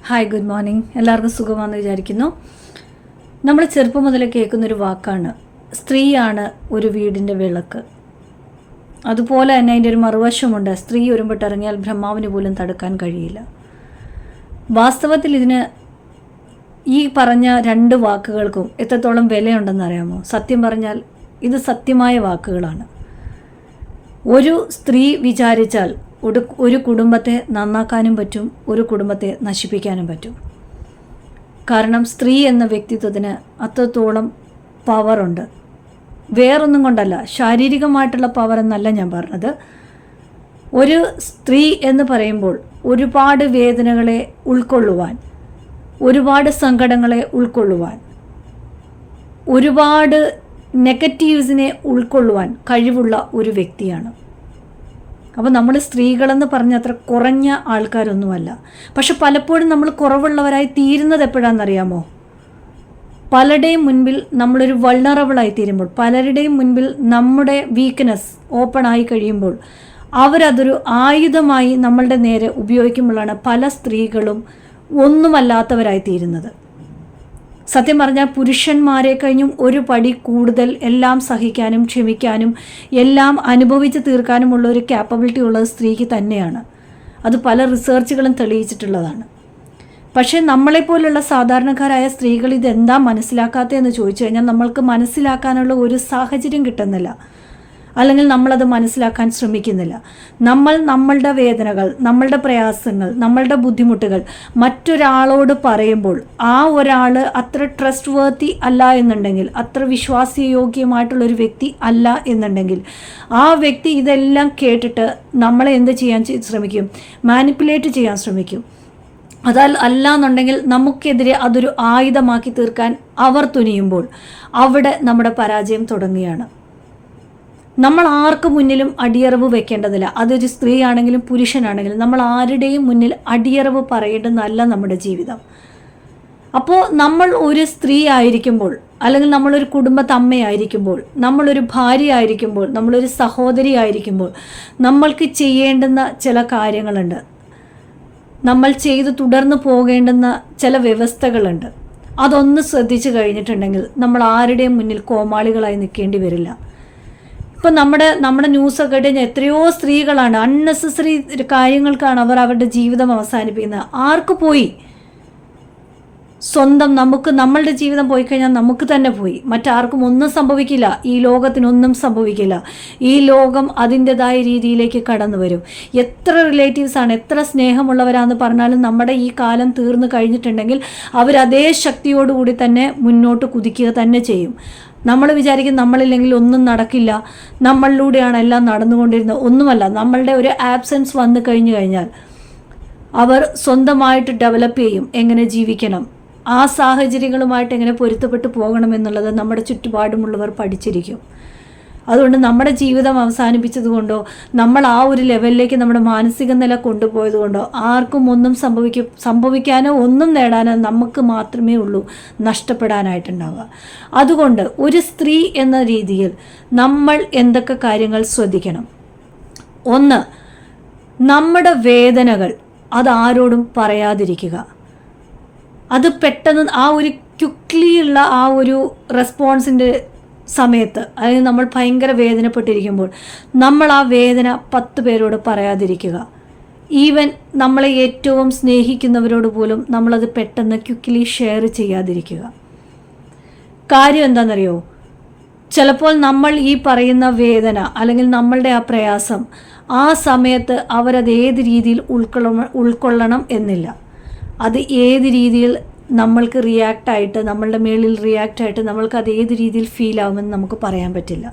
Hi, good morning. എല്ലാവർക്കും സുഖമാണെന്ന് വിചാരിക്കുന്നു. നമ്മൾ ചെറുപ്പം മുതലേ കേൾക്കുന്നൊരു വാക്കാണ് സ്ത്രീയാണ് ഒരു വീടിൻ്റെ വിളക്ക്. അതുപോലെ തന്നെ അതിൻ്റെ ഒരു മറുവശമുണ്ട്, സ്ത്രീ ഒരുമ്പിട്ടിറങ്ങിയാൽ ബ്രഹ്മാവിന് പോലും തടുക്കാൻ കഴിയില്ല. വാസ്തവത്തിൽ ഇതിന് ഈ പറഞ്ഞ രണ്ട് വാക്കുകൾക്കും എത്രത്തോളം വിലയുണ്ടെന്നറിയാമോ? സത്യം പറഞ്ഞാൽ ഇത് സത്യമായ വാക്കുകളാണ്. ഒരു സ്ത്രീ വിചാരിച്ചാൽ ഒരു കുടുംബത്തെ നന്നാക്കാനും പറ്റും, ഒരു കുടുംബത്തെ നശിപ്പിക്കാനും പറ്റും. കാരണം സ്ത്രീ എന്ന വ്യക്തിത്വത്തിന് അത്രത്തോളം പവറുണ്ട്. വേറൊന്നും കൊണ്ടല്ല, ശാരീരികമായിട്ടുള്ള പവർ എന്നല്ല ഞാൻ പറഞ്ഞത്. ഒരു സ്ത്രീ എന്ന് പറയുമ്പോൾ ഒരുപാട് വേദനകളെ ഉൾക്കൊള്ളുവാൻ, ഒരുപാട് സങ്കടങ്ങളെ ഉൾക്കൊള്ളുവാൻ, ഒരുപാട് നെഗറ്റീവ്സിനെ ഉൾക്കൊള്ളുവാൻ കഴിവുള്ള ഒരു വ്യക്തിയാണ്. അപ്പോൾ നമ്മൾ സ്ത്രീകളെന്ന് പറഞ്ഞ അത്ര കുറഞ്ഞ ആൾക്കാരൊന്നുമല്ല. പക്ഷെ പലപ്പോഴും നമ്മൾ കുറവുള്ളവരായി തീരുന്നത് എപ്പോഴാണെന്നറിയാമോ? പലരുടെയും മുൻപിൽ നമ്മളൊരു വൾണറബിളായി തീരുമ്പോൾ, പലരുടെയും മുൻപിൽ നമ്മുടെ വീക്ക്നെസ് ഓപ്പൺ ആയി കഴിയുമ്പോൾ അവരതൊരു ആയുധമായി നമ്മളുടെ നേരെ ഉപയോഗിക്കുമ്പോഴാണ് പല സ്ത്രീകളും ഒന്നുമല്ലാത്തവരായി തീരുന്നത്. സത്യം പറഞ്ഞാൽ പുരുഷന്മാരെ കഴിഞ്ഞും ഒരു പടി കൂടുതൽ എല്ലാം സഹിക്കാനും ക്ഷമിക്കാനും എല്ലാം അനുഭവിച്ച് തീർക്കാനുമുള്ള ഒരു ക്യാപ്പബിലിറ്റി ഉള്ളത് സ്ത്രീക്ക് തന്നെയാണ്. അത് പല റിസർച്ചുകളും തെളിയിച്ചിട്ടുള്ളതാണ്. പക്ഷേ നമ്മളെപ്പോലുള്ള സാധാരണക്കാരായ സ്ത്രീകൾ ഇതെന്താ മനസ്സിലാക്കാത്തതെന്ന് ചോദിച്ചു കഴിഞ്ഞാൽ നമ്മൾക്ക് മനസ്സിലാക്കാനുള്ള ഒരു സാഹചര്യം കിട്ടുന്നില്ല, അല്ലെങ്കിൽ നമ്മളത് മനസ്സിലാക്കാൻ ശ്രമിക്കുന്നില്ല. നമ്മൾ നമ്മളുടെ വേദനകൾ, നമ്മളുടെ പ്രയാസങ്ങൾ, നമ്മളുടെ ബുദ്ധിമുട്ടുകൾ മറ്റൊരാളോട് പറയുമ്പോൾ ആ ഒരാൾ അത്ര ട്രസ്റ്റ് വർത്തി അല്ല എന്നുണ്ടെങ്കിൽ, അത്ര വിശ്വാസയോഗ്യമായിട്ടുള്ളൊരു വ്യക്തി അല്ല എന്നുണ്ടെങ്കിൽ, ആ വ്യക്തി ഇതെല്ലാം കേട്ടിട്ട് നമ്മളെ എന്ത് ചെയ്യാൻ ശ്രമിക്കും? മാനിപ്പുലേറ്റ് ചെയ്യാൻ ശ്രമിക്കും. അല്ല എന്നുണ്ടെങ്കിൽ നമുക്കെതിരെ അതൊരു ആയുധമാക്കി തീർക്കാൻ അവർ തുനിയുമ്പോൾ അവിടെ നമ്മുടെ പരാജയം തുടങ്ങുകയാണ്. നമ്മൾ ആർക്ക് മുന്നിലും അടിയറവ് വെക്കേണ്ടതില്ല. അതൊരു സ്ത്രീ ആണെങ്കിലും പുരുഷനാണെങ്കിലും നമ്മൾ ആരുടെയും മുന്നിൽ അടിയറവ് പറയേണ്ടതല്ല നമ്മുടെ ജീവിതം. അപ്പോൾ നമ്മൾ ഒരു സ്ത്രീ ആയിരിക്കുമ്പോൾ, അല്ലെങ്കിൽ നമ്മളൊരു കുടുംബത്തമ്മയായിരിക്കുമ്പോൾ, നമ്മളൊരു ഭാര്യ ആയിരിക്കുമ്പോൾ, നമ്മളൊരു സഹോദരി ആയിരിക്കുമ്പോൾ നമ്മൾക്ക് ചെയ്യേണ്ടുന്ന ചില കാര്യങ്ങളുണ്ട്. നമ്മൾ ചെയ്ത് തുടർന്ന് പോകേണ്ടുന്ന ചില വ്യവസ്ഥകളുണ്ട്. അതൊന്ന് ശ്രദ്ധിച്ചു കഴിഞ്ഞിട്ടുണ്ടെങ്കിൽ നമ്മൾ ആരുടെയും മുന്നിൽ കോമാളികളായി നിൽക്കേണ്ടി വരില്ല. ഇപ്പം നമ്മുടെ ന്യൂസൊക്കെ കഴിഞ്ഞാൽ എത്രയോ സ്ത്രീകളാണ് അൺനെസസറി കാര്യങ്ങൾക്കാണ് അവർ അവരുടെ ജീവിതം അവസാനിപ്പിക്കുന്നത്. ആർക്ക് പോയി? സ്വന്തം നമ്മളുടെ ജീവിതം പോയി കഴിഞ്ഞാൽ നമുക്ക് തന്നെ പോയി, മറ്റാർക്കും ഒന്നും സംഭവിക്കില്ല. ഈ ലോകത്തിനൊന്നും സംഭവിക്കില്ല. ഈ ലോകം അതിൻ്റെതായ രീതിയിലേക്ക് കടന്നു വരും. എത്ര റിലേറ്റീവ്സാണ്, എത്ര സ്നേഹമുള്ളവരാണെന്ന് പറഞ്ഞാലും നമ്മുടെ ഈ കാലം തീർന്നു കഴിഞ്ഞിട്ടുണ്ടെങ്കിൽ അവരതേ ശക്തിയോടുകൂടി തന്നെ മുന്നോട്ട് കുതിക്കുക തന്നെ ചെയ്യും. നമ്മൾ വിചാരിക്കും നമ്മളില്ലെങ്കിൽ ഒന്നും നടക്കില്ല, നമ്മളിലൂടെയാണ് എല്ലാം നടന്നുകൊണ്ടിരുന്നത്. ഒന്നുമല്ല. നമ്മളുടെ ഒരു ആബ്സെൻസ് വന്നു കഴിഞ്ഞാൽ അവർ സ്വന്തമായിട്ട് ഡെവലപ്പ് ചെയ്യും എങ്ങനെ ജീവിക്കണം, ആ സാഹചര്യങ്ങളുമായിട്ട് എങ്ങനെ പൊരുത്തപ്പെട്ടു പോകണം എന്നുള്ളത് നമ്മുടെ ചുറ്റുപാടുമുള്ളവർ പഠിച്ചിരിക്കും. അതുകൊണ്ട് നമ്മുടെ ജീവിതം അവസാനിപ്പിച്ചതുകൊണ്ടോ നമ്മൾ ആ ഒരു ലെവലിലേക്ക് നമ്മുടെ മാനസിക നില കൊണ്ടുപോയതുകൊണ്ടോ ആർക്കും ഒന്നും സംഭവിക്കാനോ ഒന്നും നേടാനോ നമുക്ക് മാത്രമേ ഉള്ളൂ നഷ്ടപ്പെടാനായിട്ടുണ്ടാവുക. അതുകൊണ്ട് ഒരു സ്ത്രീ എന്ന രീതിയിൽ നമ്മൾ എന്തൊക്കെ കാര്യങ്ങൾ ശ്രദ്ധിക്കണം? ഒന്ന്, നമ്മുടെ വേദനകൾ അതാരോടും പറയാതിരിക്കുക. അത് പെട്ടെന്ന് ആ ഒരു ക്വിക്ലിയുള്ള ആ ഒരു റെസ്പോൺസിൻ്റെ സമയത്ത്, അതായത് നമ്മൾ ഭയങ്കര വേദനപ്പെട്ടിരിക്കുമ്പോൾ നമ്മൾ ആ വേദന 10 പേരോട് പറയാതിരിക്കുക. ഈവൻ നമ്മളെ ഏറ്റവും സ്നേഹിക്കുന്നവരോട് പോലും നമ്മളത് പെട്ടെന്ന് ക്വിക്ക്ലി ഷെയർ ചെയ്യാതിരിക്കുക. കാര്യം എന്താണെന്നറിയോ? ചിലപ്പോൾ നമ്മൾ ഈ പറയുന്ന വേദന അല്ലെങ്കിൽ നമ്മളുടെ ആ പ്രയാസം ആ സമയത്ത് അവരത് ഏത് രീതിയിൽ ഉൾക്കൊള്ളണം എന്നില്ല. അത് ഏത് രീതിയിൽ നമ്മൾക്ക് റിയാക്റ്റായിട്ട്, നമ്മളുടെ മേളിൽ റിയാക്റ്റായിട്ട് നമ്മൾക്ക് അത് ഏത് രീതിയിൽ ഫീൽ ആവുമെന്ന് നമുക്ക് പറയാൻ പറ്റില്ല.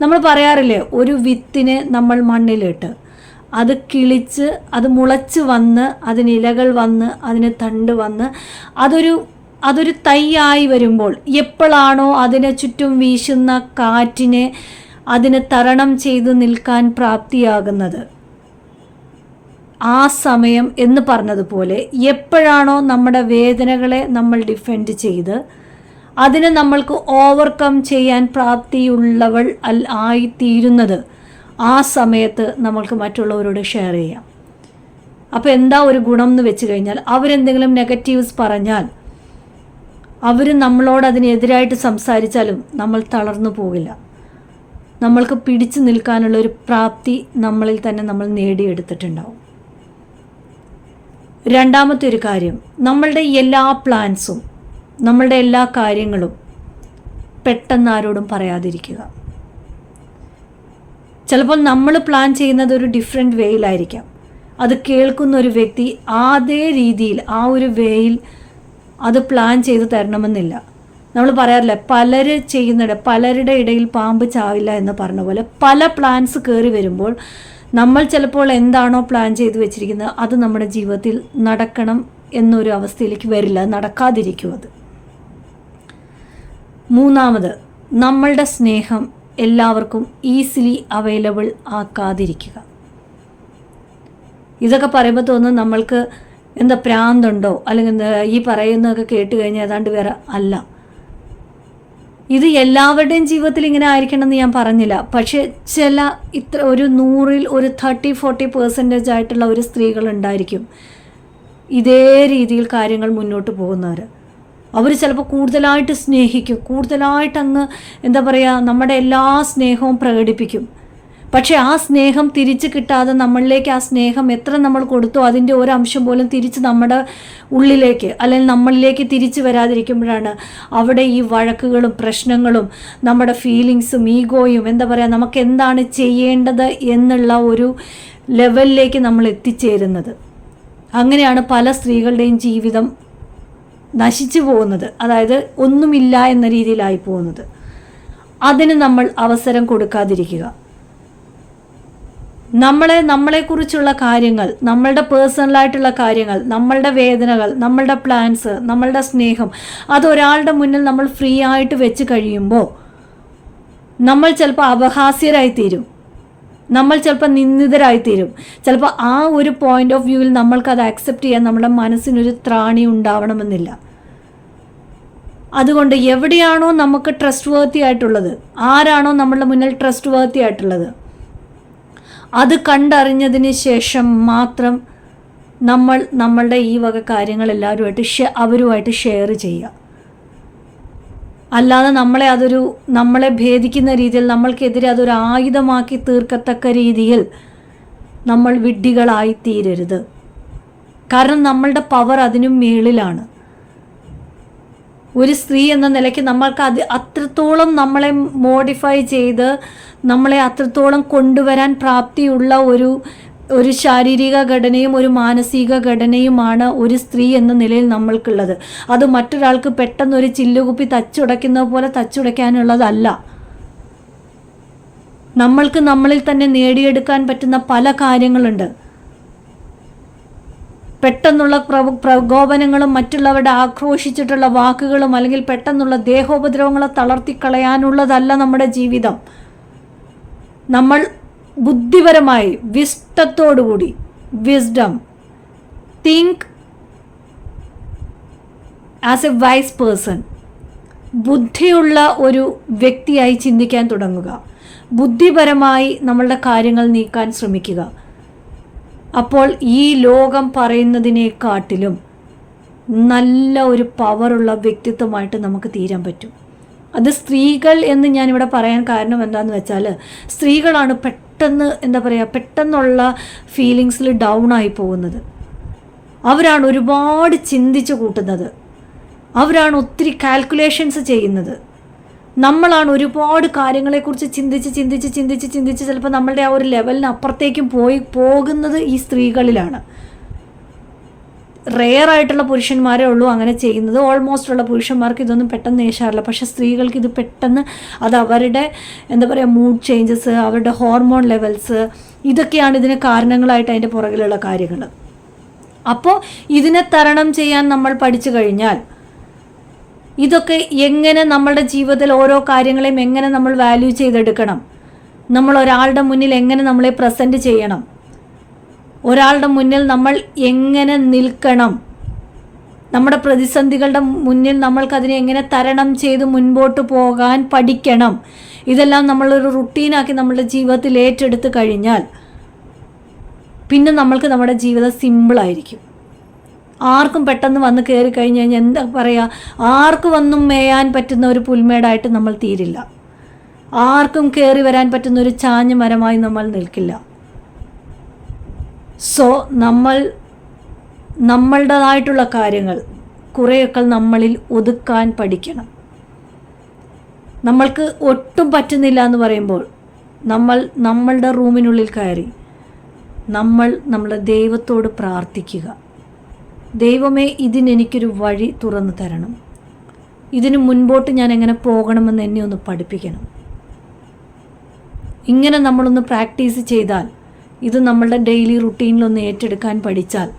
നമ്മൾ പറയാറില്ലേ, ഒരു വിത്തിനെ നമ്മൾ മണ്ണിലിട്ട് അത് കിളിച്ച് അത് മുളച്ച് വന്ന് അതിന് ഇലകൾ വന്ന് അതിന് തണ്ട് വന്ന് അതൊരു തൈയായി വരുമ്പോൾ എപ്പോഴാണോ അതിനെ ചുറ്റും വീശുന്ന കാറ്റിനെ അതിന് തരണം ചെയ്ത് നിൽക്കാൻ പ്രാപ്തിയാകുന്നത്, ആ സമയം എന്ന് പറഞ്ഞതുപോലെ എപ്പോഴാണോ നമ്മുടെ വേദനകളെ നമ്മൾ ഡിഫെൻഡ് ചെയ്ത് അതിനെ നമ്മൾക്ക് ഓവർകം ചെയ്യാൻ പ്രാപ്തിയുള്ളവൾ ആയിത്തീരുന്നത്, ആ സമയത്ത് നമ്മൾക്ക് മറ്റുള്ളവരോട് ഷെയർ ചെയ്യാം. അപ്പോൾ എന്താ ഒരു ഗുണം എന്ന് വെച്ച് കഴിഞ്ഞാൽ, അവരെന്തെങ്കിലും നെഗറ്റീവ്സ് പറഞ്ഞാൽ, അവർ നമ്മളോട് അതിനെതിരായിട്ട് സംസാരിച്ചാലും നമ്മൾ തളർന്നു പോകില്ല. നമ്മൾക്ക് പിടിച്ചു നിൽക്കാനുള്ളൊരു പ്രാപ്തി നമ്മളിൽ തന്നെ നമ്മൾ നേടിയെടുത്തിട്ടുണ്ടാവും. രണ്ടാമത്തെ ഒരു കാര്യം, നമ്മളുടെ എല്ലാ പ്ലാൻസും നമ്മളുടെ എല്ലാ കാര്യങ്ങളും പെട്ടെന്ന് ആരോടും പറയാതിരിക്കുക. ചിലപ്പോൾ നമ്മൾ പ്ലാൻ ചെയ്യുന്നത് ഒരു ഡിഫറെൻറ്റ് വേയിലായിരിക്കാം. അത് കേൾക്കുന്ന ഒരു വ്യക്തി അതേ രീതിയിൽ ആ ഒരു വേയിൽ അത് പ്ലാൻ ചെയ്ത് തരണമെന്നില്ല. നമ്മൾ പറയാറില്ല, പലരുടെ ഇടയിൽ പാമ്പ് ചാവില്ല എന്ന് പറഞ്ഞ പോലെ പല പ്ലാൻസ് കയറി വരുമ്പോൾ നമ്മൾ ചിലപ്പോൾ എന്താണോ പ്ലാൻ ചെയ്ത് വെച്ചിരിക്കുന്നത് അത് നമ്മുടെ ജീവിതത്തിൽ നടക്കണം എന്നൊരു അവസ്ഥയിലേക്ക് വരില്ല, നടക്കാതിരിക്കും അത്. മൂന്നാമത്, നമ്മളുടെ സ്നേഹം എല്ലാവർക്കും ഈസിലി അവൈലബിൾ ആക്കാതിരിക്കുക. ഇതൊക്കെ പറയുമ്പോൾ തോന്നുന്നു നമ്മൾക്ക് എന്താ പ്രാന്തുണ്ടോ, അല്ലെങ്കിൽ ഈ പറയുന്നതൊക്കെ കേട്ട് കഴിഞ്ഞാൽ ഏതാണ്ട് വേറെ അല്ല. ഇത് എല്ലാവരുടെയും ജീവിതത്തിൽ ഇങ്ങനെ ആയിരിക്കണം എന്ന് ഞാൻ പറഞ്ഞില്ല. പക്ഷേ ഒരു 100-ൽ ഒരു 30-40% ആയിട്ടുള്ള ഒരു സ്ത്രീകൾ ഉണ്ടായിരിക്കും ഇതേ രീതിയിൽ കാര്യങ്ങൾ മുന്നോട്ട് പോകുന്നവർ. അവർ ചിലപ്പോൾ കൂടുതലായിട്ട് സ്നേഹിക്കും, കൂടുതലായിട്ട് എന്താ പറയുക, നമ്മുടെ എല്ലാ സ്നേഹവും പ്രകടിപ്പിക്കും. പക്ഷേ ആ സ്നേഹം തിരിച്ച് കിട്ടാതെ നമ്മളിലേക്ക് ആ സ്നേഹം എത്ര നമ്മൾ കൊടുത്തോ അതിൻ്റെ ഒരംശം പോലും തിരിച്ച് നമ്മുടെ ഉള്ളിലേക്ക് അല്ലെങ്കിൽ നമ്മളിലേക്ക് തിരിച്ച് വരാതിരിക്കുമ്പോഴാണ് അവിടെ ഈ വഴക്കുകളും പ്രശ്നങ്ങളും നമ്മുടെ ഫീലിങ്സും ഈഗോയും എന്താ പറയുക, നമുക്ക് എന്താണ് ചെയ്യേണ്ടത് എന്നുള്ള ഒരു ലെവലിലേക്ക് നമ്മൾ എത്തിച്ചേരുന്നത്. അങ്ങനെയാണ് പല സ്ത്രീകളുടെയും ജീവിതം നശിച്ചു പോകുന്നത്, അതായത് ഒന്നുമില്ല എന്ന രീതിയിലായി പോകുന്നത്. അതിന് നമ്മൾ അവസരം കൊടുക്കാതിരിക്കുക. നമ്മളെക്കുറിച്ചുള്ള കാര്യങ്ങൾ, നമ്മളുടെ പേഴ്സണലായിട്ടുള്ള കാര്യങ്ങൾ, നമ്മളുടെ വേദനകൾ, നമ്മളുടെ പ്ലാൻസ്, നമ്മളുടെ സ്നേഹം അതൊരാളുടെ മുന്നിൽ നമ്മൾ ഫ്രീ ആയിട്ട് വെച്ച് കഴിയുമ്പോൾ നമ്മൾ ചിലപ്പോൾ അപഹാസ്യരായിത്തീരും, നമ്മൾ ചിലപ്പോൾ നിന്ദിതരായിത്തീരും. ചിലപ്പോൾ ആ ഒരു പോയിന്റ് ഓഫ് വ്യൂവിൽ നമ്മൾക്കത് അക്സെപ്റ്റ് ചെയ്യാൻ നമ്മുടെ മനസ്സിനൊരു ത്രാണി ഉണ്ടാവണമെന്നില്ല. അതുകൊണ്ട് എവിടെയാണോ നമുക്ക് ട്രസ്റ്റ് വേർത്തി ആയിട്ടുള്ളത്, ആരാണോ നമ്മളുടെ മുന്നിൽ ട്രസ്റ്റ് വേർത്തി ആയിട്ടുള്ളത്, അത് കണ്ടറിഞ്ഞതിന് ശേഷം മാത്രം നമ്മളുടെ ഈ വക കാര്യങ്ങൾ അവരുമായിട്ട് ഷെയർ ചെയ്യുക. അല്ലാതെ നമ്മളെ ഭേദിക്കുന്ന രീതിയിൽ, നമ്മൾക്കെതിരെ അതൊരു ആയുധമാക്കി തീർക്കത്തക്ക രീതിയിൽ നമ്മൾ വിഡ്ഢികളായി തീരരുത്. കാരണം നമ്മളുടെ പവർ അതിനും മേളിലാണ്. ഒരു സ്ത്രീ എന്ന നിലയ്ക്ക് നമ്മൾക്ക് അത്രത്തോളം നമ്മളെ മോഡിഫൈ ചെയ്ത് നമ്മളെ അത്രത്തോളം കൊണ്ടുവരാൻ പ്രാപ്തിയുള്ള ഒരു ശാരീരിക ഘടനയും ഒരു മാനസിക ഘടനയുമാണ് ഒരു സ്ത്രീ എന്ന നിലയിൽ നമ്മൾക്കുള്ളത്. അത് മറ്റൊരാൾക്ക് പെട്ടെന്നൊരു ചില്ലുകുപ്പി തച്ചുടയ്ക്കുന്ന പോലെ തച്ചുടയ്ക്കാനുള്ളതല്ല. നമ്മൾക്ക് നമ്മളിൽ തന്നെ നേടിയെടുക്കാൻ പറ്റുന്ന പല കാര്യങ്ങളുണ്ട്. പെട്ടെന്നുള്ള പ്രകോപനങ്ങളും മറ്റുള്ളവരുടെ ആക്രോശിച്ചിട്ടുള്ള വാക്കുകളും അല്ലെങ്കിൽ പെട്ടെന്നുള്ള ദേഹോപദ്രവങ്ങളെ തളർത്തിക്കളയാനുള്ളതല്ല നമ്മുടെ ജീവിതം. നമ്മൾ ബുദ്ധിപരമായി വിസ്ഡത്തോടുകൂടി, think as a wise person, ബുദ്ധിയുള്ള ഒരു വ്യക്തിയായി ചിന്തിക്കാൻ തുടങ്ങുക. ബുദ്ധിപരമായി നമ്മളുടെ കാര്യങ്ങൾ നീക്കാൻ ശ്രമിക്കുക. അപ്പോൾ ഈ ലോകം പറയുന്നതിനെക്കാട്ടിലും നല്ല ഒരു പവറുള്ള വ്യക്തിത്വമായിട്ട് നമുക്ക് തീരാൻ പറ്റും. അത് സ്ത്രീകൾ എന്ന് ഞാനിവിടെ പറയാൻ കാരണം എന്താണെന്ന് വെച്ചാൽ, സ്ത്രീകളാണ് പെട്ടെന്നുള്ള ഫീലിങ്സിൽ ഡൗൺ ആയി പോകുന്നത്. അവരാണ് ഒരുപാട് ചിന്തിച്ച് കൂട്ടുന്നത്, അവരാണ് ഒത്തിരി കാൽക്കുലേഷൻസ് ചെയ്യുന്നത്. നമ്മളാണ് ഒരുപാട് കാര്യങ്ങളെക്കുറിച്ച് ചിന്തിച്ച് ചിലപ്പോൾ നമ്മളുടെ ആ ഒരു ലെവലിന് അപ്പുറത്തേക്കും പോകുന്നത് ഈ സ്ത്രീകളിലാണ്. റെയറായിട്ടുള്ള പുരുഷന്മാരേ ഉള്ളൂ അങ്ങനെ ചെയ്യുന്നത്. ഓൾമോസ്റ്റ് ഉള്ള പുരുഷന്മാർക്ക് ഇതൊന്നും പെട്ടെന്ന് ഏശാറില്ല. പക്ഷേ സ്ത്രീകൾക്ക് ഇത് പെട്ടെന്ന്, അത് അവരുടെ മൂഡ് ചേഞ്ചസ്, അവരുടെ ഹോർമോൺ ലെവൽസ്, ഇതൊക്കെയാണ് ഇതിന് കാരണങ്ങളായിട്ട് അതിൻ്റെ പുറകിലുള്ള കാര്യങ്ങൾ. അപ്പോൾ ഇതിനെ തരണം ചെയ്യാൻ നമ്മൾ പഠിച്ചു കഴിഞ്ഞാൽ, ഇതൊക്കെ എങ്ങനെ നമ്മളുടെ ജീവിതത്തിൽ ഓരോ കാര്യങ്ങളെയും എങ്ങനെ നമ്മൾ വാല്യൂ ചെയ്തെടുക്കണം, നമ്മൾ ഒരാളുടെ മുന്നിൽ എങ്ങനെ നമ്മളെ പ്രസൻറ്റ് ചെയ്യണം, ഒരാളുടെ മുന്നിൽ നമ്മൾ എങ്ങനെ നിൽക്കണം, നമ്മുടെ പ്രതിസന്ധികളുടെ മുന്നിൽ നമ്മൾക്കതിനെ എങ്ങനെ തരണം ചെയ്ത് മുൻപോട്ട് പോകാൻ പഠിക്കണം. ഇതെല്ലാം നമ്മളൊരു റുട്ടീനാക്കി നമ്മളുടെ ജീവിതത്തിൽ ഏറ്റെടുത്ത് കഴിഞ്ഞാൽ പിന്നെ നമ്മൾക്ക് നമ്മുടെ ജീവിതം സിമ്പിളായിരിക്കും. ആർക്കും പെട്ടെന്ന് വന്ന് കയറി കഴിഞ്ഞ് കഴിഞ്ഞാൽ എന്താ പറയുക, ആർക്കും വന്നും മേയാൻ പറ്റുന്ന ഒരു പുൽമേടായിട്ട് നമ്മൾ തീരില്ല. ആർക്കും കയറി വരാൻ പറ്റുന്ന ഒരു ചാഞ്ഞ മരമായി നമ്മൾ നിൽക്കില്ല. സോ നമ്മളുടേതായിട്ടുള്ള കാര്യങ്ങൾ കുറേയൊക്കെ നമ്മളിൽ ഒതുക്കാൻ പഠിക്കണം. നമ്മൾക്ക് ഒട്ടും പറ്റുന്നില്ല എന്ന് പറയുമ്പോൾ നമ്മളുടെ റൂമിനുള്ളിൽ കയറി നമ്മുടെ ദൈവത്തോട് പ്രാർത്ഥിക്കുക. ദൈവമേ, ഇതിനെനിക്കൊരു വഴി തുറന്നു തരണം, ഇതിന് മുൻപോട്ട് ഞാൻ എങ്ങനെ പോകണമെന്ന് എന്നെ ഒന്ന് പഠിപ്പിക്കണം. ഇങ്ങനെ നമ്മളൊന്ന് പ്രാക്ടീസ് ചെയ്താൽ, ഇത് നമ്മളുടെ ഡെയിലി റുട്ടീനിലൊന്ന് ഏറ്റെടുക്കാൻ പഠിച്ചാൽ,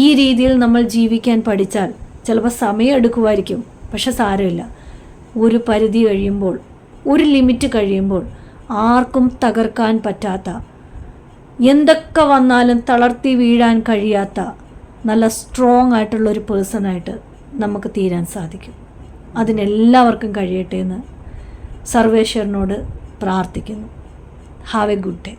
ഈ രീതിയിൽ നമ്മൾ ജീവിക്കാൻ പഠിച്ചാൽ, ചിലപ്പോൾ സമയം എടുക്കുമായിരിക്കും, പക്ഷെ സാരമില്ല. ഒരു പരിധി കഴിയുമ്പോൾ, ഒരു ലിമിറ്റ് കഴിയുമ്പോൾ ആർക്കും തകർക്കാൻ പറ്റാത്ത, എന്തൊക്കെ വന്നാലും തളർത്തി വീഴാൻ കഴിയാത്ത നല്ല സ്ട്രോങ് ആയിട്ടുള്ളൊരു പേഴ്സണായിട്ട് നമുക്ക് തീരാൻ സാധിക്കും. അതിനെല്ലാവർക്കും കഴിയട്ടെ എന്ന് സർവേശ്വരനോട് പ്രാർത്ഥിക്കുന്നു. Have A good day.